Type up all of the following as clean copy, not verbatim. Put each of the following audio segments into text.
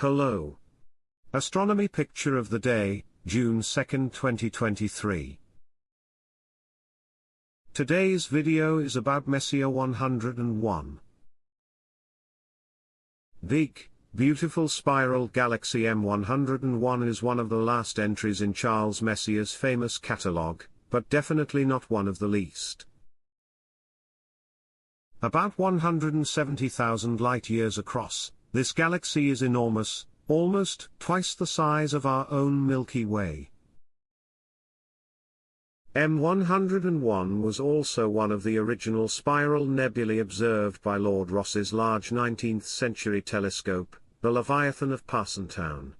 Hello. Astronomy picture of the day, June 2, 2023. Today's video is about Messier 101. Big, beautiful spiral galaxy M101 is one of the last entries in Charles Messier's famous catalogue, but definitely not one of the least. About 170,000 light-years across, this galaxy is enormous, almost twice the size of our own Milky Way. M101 was also one of the original spiral nebulae observed by Lord Rosse's large 19th-century telescope, the Leviathan of Parsontown.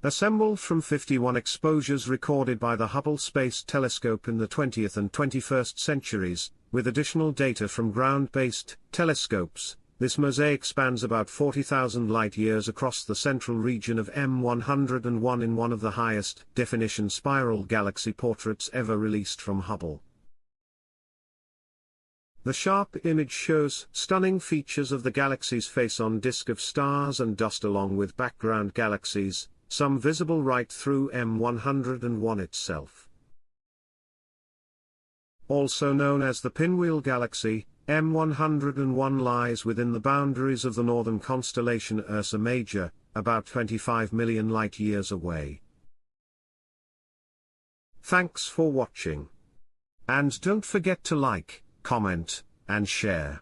Assembled from 51 exposures recorded by the Hubble Space Telescope in the 20th and 21st centuries, with additional data from ground-based telescopes, this mosaic spans about 40,000 light-years across the central region of M101 in one of the highest-definition spiral galaxy portraits ever released from Hubble. The sharp image shows stunning features of the galaxy's face-on disk of stars and dust along with background galaxies, some visible right through M101 itself. Also known as the Pinwheel Galaxy, M101 lies within the boundaries of the northern constellation Ursa Major, about 25 million light-years away. Thanks for watching. And don't forget to like, comment, and share.